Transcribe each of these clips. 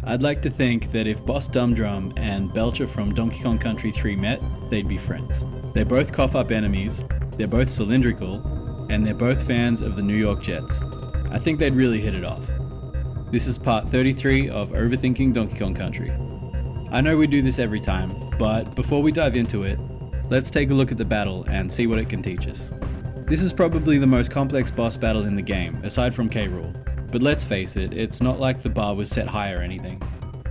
I'd like to think that if Boss Dum Drum and Belcha from Donkey Kong Country 3 met, they'd be friends. They both cough up enemies, they're both cylindrical, and they're both fans of the New York Jets. I think they'd really hit it off. This is part 33 of Overthinking Donkey Kong Country. I know we do this every time, but before we dive into it, let's take a look at the battle and see what it can teach us. This is probably the most complex boss battle in the game, aside from K. Rool. But let's face it, it's not like the bar was set high or anything.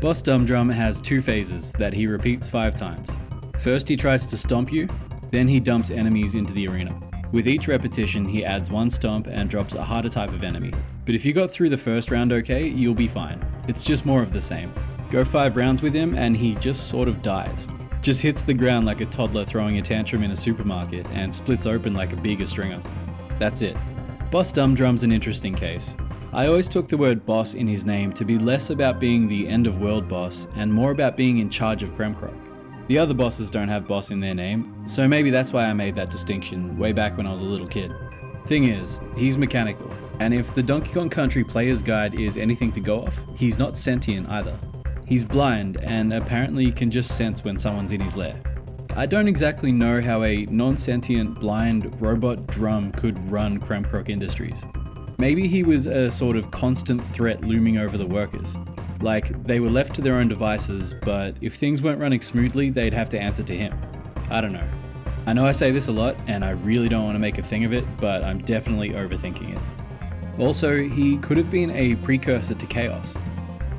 Boss Dum Drum has 2 phases that he repeats 5 times. First he tries to stomp you, then he dumps enemies into the arena. With each repetition he adds 1 stomp and drops a harder type of enemy. But if you got through the first round okay, you'll be fine. It's just more of the same. Go 5 rounds with him and he just sort of dies. Just hits the ground like a toddler throwing a tantrum in a supermarket and splits open like a Bega stringer. That's it. Boss Dum Drum's an interesting case. I always took the word boss in his name to be less about being the end of world boss and more about being in charge of Kremkrok. The other bosses don't have boss in their name, so maybe that's why I made that distinction way back when I was a little kid. Thing is, he's mechanical, and if the Donkey Kong Country Player's Guide is anything to go off, he's not sentient either. He's blind and apparently can just sense when someone's in his lair. I don't exactly know how a non-sentient blind robot drum could run Kremkrok Industries. Maybe he was a sort of constant threat looming over the workers. Like, they were left to their own devices, but if things weren't running smoothly, they'd have to answer to him. I don't know. I know I say this a lot, and I really don't want to make a thing of it, but I'm definitely overthinking it. Also, he could have been a precursor to Chaos,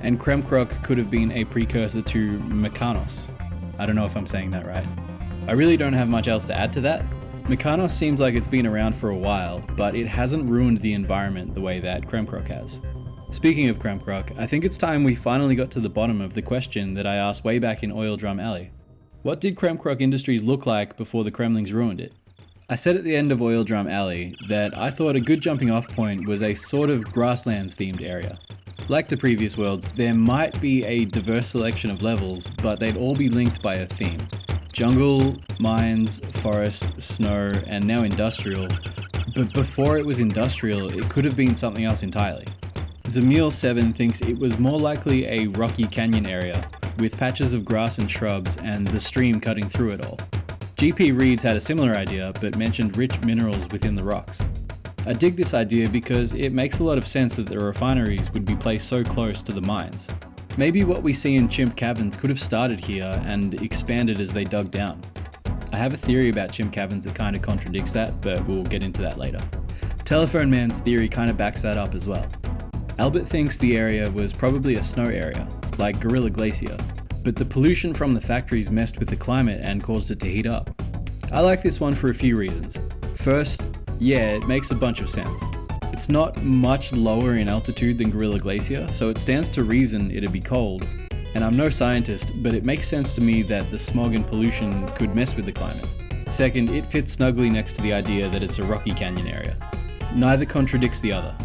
and Kremkrok could have been a precursor to Mekanos. I don't know if I'm saying that right. I really don't have much else to add to that. Mekanos seems like it's been around for a while, but it hasn't ruined the environment the way that Kremkrok has. Speaking of Kremkrok, I think it's time we finally got to the bottom of the question that I asked way back in Oil Drum Alley. What did Kremkrok Industries look like before the Kremlings ruined it? I said at the end of Oil Drum Alley that I thought a good jumping off point was a sort of grasslands themed area. Like the previous worlds, there might be a diverse selection of levels, but they'd all be linked by a theme. Jungle, mines, forest, snow, and now industrial. But before it was industrial, it could have been something else entirely. Zamil7 thinks it was more likely a rocky canyon area, with patches of grass and shrubs and the stream cutting through it all. GP Reeds had a similar idea, but mentioned rich minerals within the rocks. I dig this idea because it makes a lot of sense that the refineries would be placed so close to the mines. Maybe what we see in Chimp Caverns could have started here and expanded as they dug down. I have a theory about Chimp Caverns that kind of contradicts that, but we'll get into that later. Telephone Man's theory kind of backs that up as well. Albert thinks the area was probably a snow area, like Gorilla Glacier, but the pollution from the factories messed with the climate and caused it to heat up. I like this one for a few reasons. First, yeah, it makes a bunch of sense. It's not much lower in altitude than Gorilla Glacier, so it stands to reason it'd be cold. And I'm no scientist, but it makes sense to me that the smog and pollution could mess with the climate. Second, it fits snugly next to the idea that it's a rocky canyon area. Neither contradicts the other.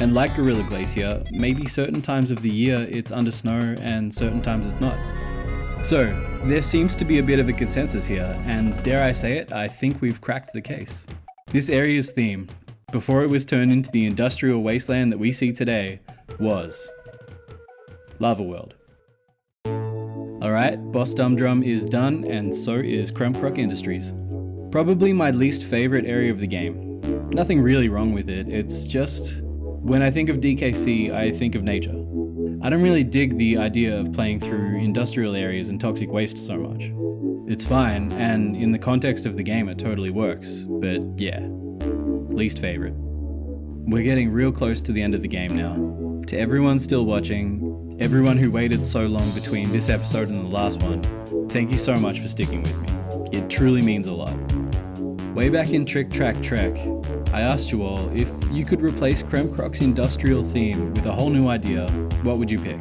And like Gorilla Glacier, maybe certain times of the year it's under snow and certain times it's not. So, there seems to be a bit of a consensus here, and dare I say it, I think we've cracked the case. This area's theme, before it was turned into the industrial wasteland that we see today, was Lava World. Alright, Boss Dum Drum is done, and so is Kremkrok Industries. Probably my least favourite area of the game. Nothing really wrong with it, it's just, when I think of DKC, I think of nature. I don't really dig the idea of playing through industrial areas and toxic waste so much. It's fine, and in the context of the game it totally works, but yeah. Least favourite. We're getting real close to the end of the game now. To everyone still watching, everyone who waited so long between this episode and the last one, thank you so much for sticking with me. It truly means a lot. Way back in Trick Track Trek, I asked you all if you could replace Kremkrok's industrial theme with a whole new idea, what would you pick?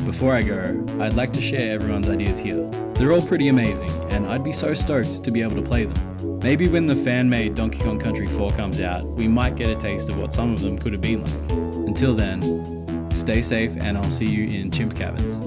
Before I go, I'd like to share everyone's ideas here. They're all pretty amazing, and I'd be so stoked to be able to play them. Maybe when the fan-made Donkey Kong Country 4 comes out, we might get a taste of what some of them could have been like. Until then, stay safe and I'll see you in Chimp Caverns.